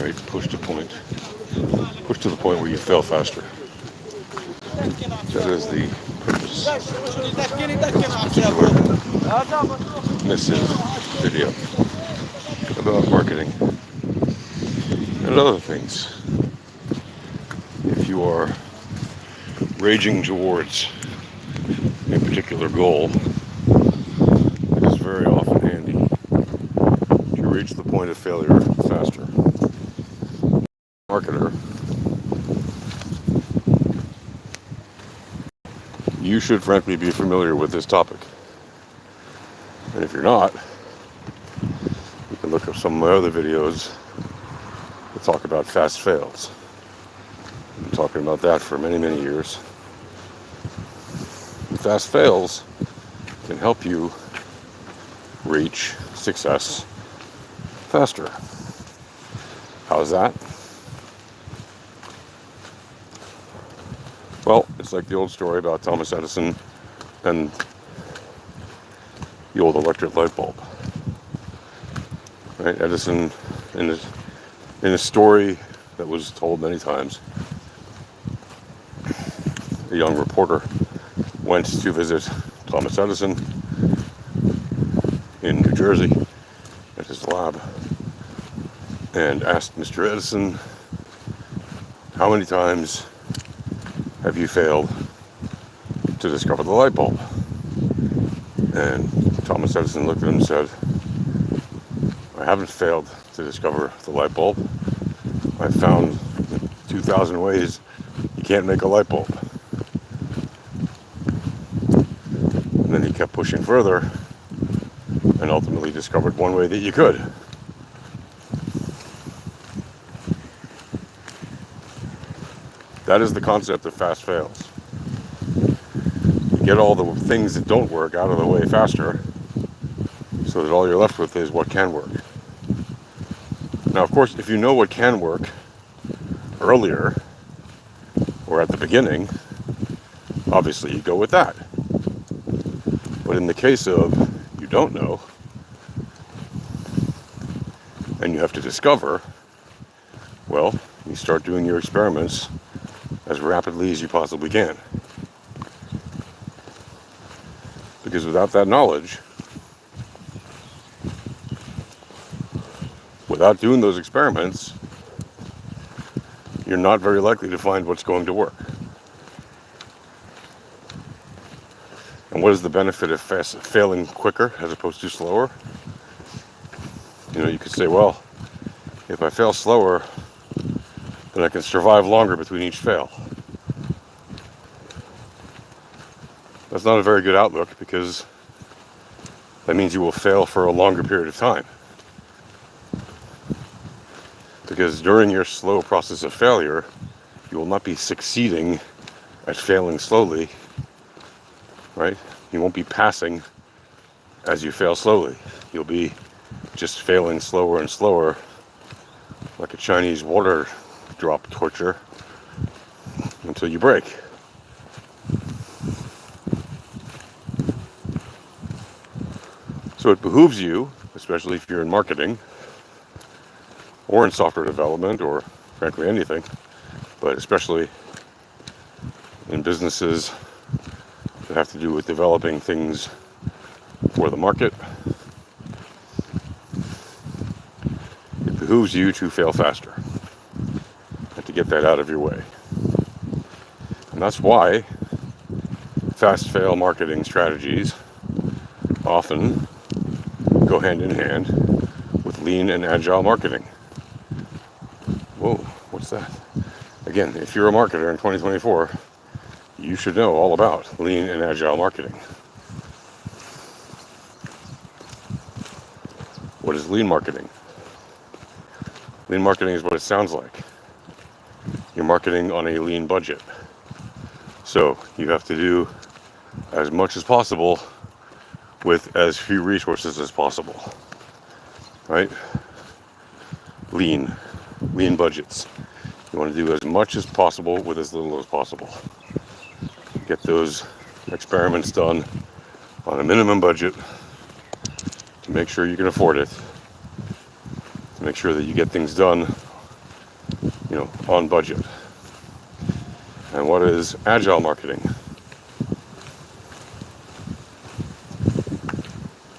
right? Push to the point where you fail faster. That is the purpose of this particular missive video about marketing and other things. If you are raging towards a particular goal, it is very often handy to reach the point of failure faster. Marketer, you should frankly be familiar with this topic. And if you're not, you can look up some of my other videos that talk about fast fails. I've been talking about that for many, many years. Fast fails can help you reach success faster. How's that? Well, it's like the old story about Thomas Edison and the old electric light bulb. Right? Edison, in a story that was told many times, a young reporter went to visit Thomas Edison in New Jersey at his lab and asked Mr. Edison, how many times have you failed to discover the light bulb? And Thomas Edison looked at him and said, I haven't failed to discover the light bulb. I've found 2,000 ways you can't make a light bulb. And then he kept pushing further and ultimately discovered one way that you could. That is the concept of fast fails. You get all the things that don't work out of the way faster so that all you're left with is what can work. Now, of course, if you know what can work earlier or at the beginning, obviously you go with that. But in the case of you don't know and you have to discover, well, you start doing your experiments as rapidly as you possibly can. Because without that knowledge, without doing those experiments, you're not very likely to find what's going to work. And what is the benefit of failing quicker as opposed to slower? You could say, well, if I fail slower, then I can survive longer between each fail. That's not a very good outlook, because that means you will fail for a longer period of time. Because during your slow process of failure, you will not be succeeding at failing slowly, right? You won't be passing as you fail slowly. You'll be just failing slower and slower, like a Chinese water drop torture, until you break. So it behooves you, especially if you're in marketing or in software development or frankly anything, but especially in businesses that have to do with developing things for the market, it behooves you to fail faster and to get that out of your way. And that's why fast fail marketing strategies often go hand in hand with lean and agile marketing. Whoa, what's that? Again, if you're a marketer in 2024, you should know all about lean and agile marketing. What is lean marketing? Lean marketing is what it sounds like. You're marketing on a lean budget. So you have to do as much as possible with as few resources as possible, right? Lean budgets. You want to do as much as possible with as little as possible. Get those experiments done on a minimum budget to make sure you can afford it, to make sure that you get things done on budget. And what is agile marketing?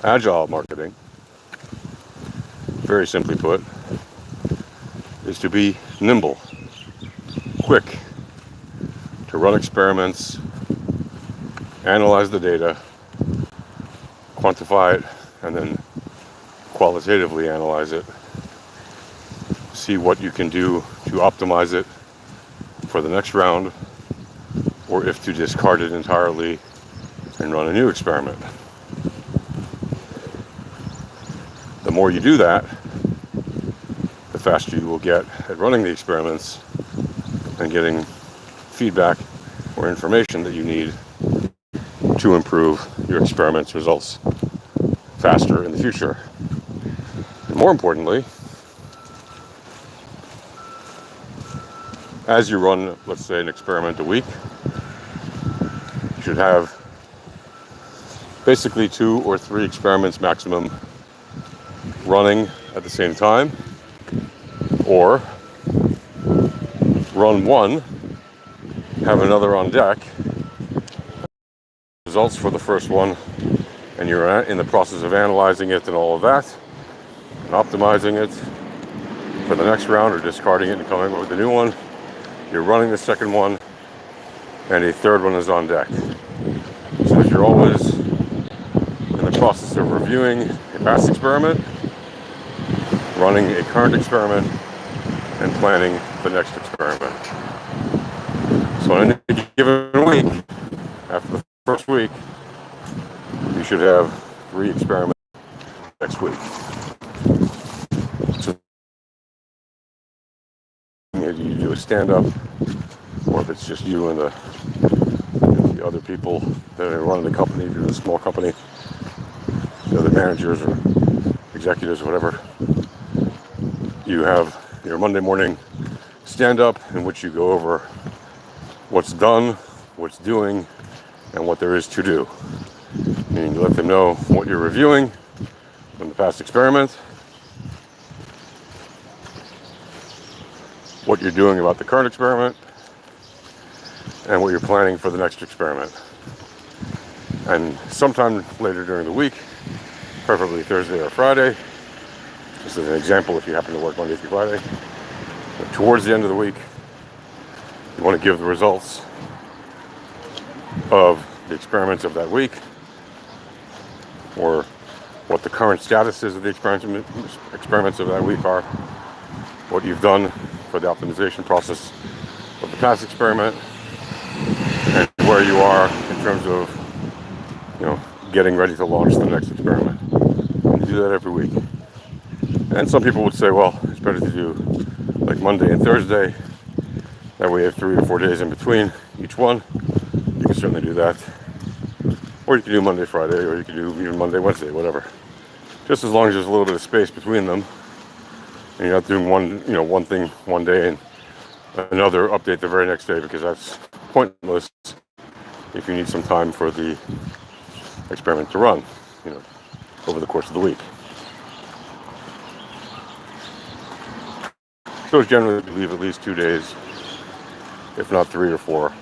Agile marketing, very simply put, is to be nimble, quick, to run experiments, analyze the data, quantify it, and then qualitatively analyze it, see what you can do to optimize it for the next round, or if to discard it entirely and run a new experiment. The more you do that, the faster you will get at running the experiments and getting feedback or information that you need to improve your experiments' results faster in the future. And more importantly, as you run, let's say, an experiment a week, you should have basically 2 or 3 experiments maximum running at the same time, or run one, have another on deck, results for the first one, and you're in the process of analyzing it and all of that, and optimizing it for the next round, or discarding it and coming up with a new one. You're running the second one, and a third one is on deck. So that you're always in the process of reviewing a past experiment, running a current experiment, and planning the next experiment. So in any given week, after the first week, you should have 3 experiments next week. So if you do a stand-up, or if it's just you and the other people that are running the company, if you're a small company, the other managers or executives or whatever, you have your Monday morning stand-up in which you go over what's done, what's doing, and what there is to do. Meaning you let them know what you're reviewing from the past experiment, what you're doing about the current experiment, and what you're planning for the next experiment. And sometime later during the week, preferably Thursday or Friday, just as an example, if you happen to work Monday through Friday, but towards the end of the week, you want to give the results of the experiments of that week, or what the current status is of the experiments of that week are, what you've done for the optimization process of the past experiment, and where you are in terms of, getting ready to launch the next experiment. And you do that every week. And some people would say, well, it's better to do like Monday and Thursday. That way you have 3 or 4 days in between each one. You can certainly do that. Or you can do Monday, Friday, or you can do even Monday, Wednesday, whatever. Just as long as there's a little bit of space between them. And you're not doing one thing one day and another update the very next day, because that's pointless if you need some time for the experiment to run, over the course of the week. So generally we leave at least 2 days, if not 3 or 4,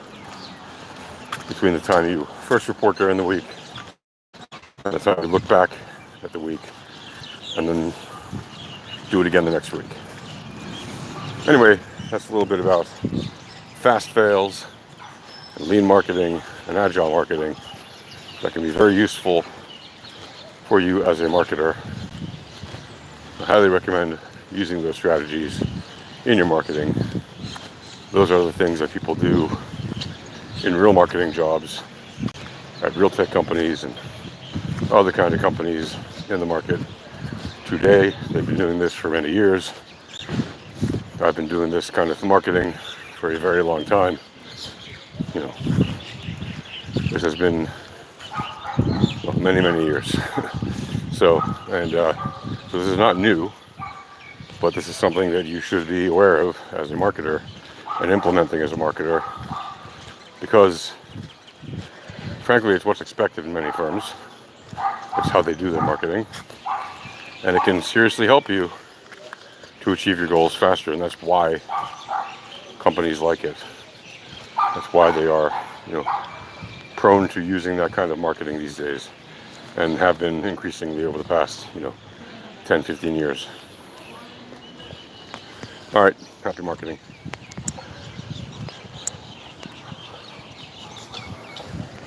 between the time you first report during the week and the time you look back at the week, and then do it again the next week. Anyway, that's a little bit about fast fails and lean marketing and agile marketing that can be very useful for you as a marketer. I highly recommend using those strategies in your marketing. Those are the things that people do in real marketing jobs at real tech companies and other kind of companies in the market today. They've been doing this for many years. I've been doing this kind of marketing for a very long time. This has been many years. So this is not new, but this is something that you should be aware of as a marketer and implementing as a marketer, because frankly it's what's expected in many firms. It's how they do their marketing, and it can seriously help you to achieve your goals faster. And that's why companies like it. That's why they are, prone to using that kind of marketing these days, and have been increasingly over the past, 10, 15 years. All right, happy marketing.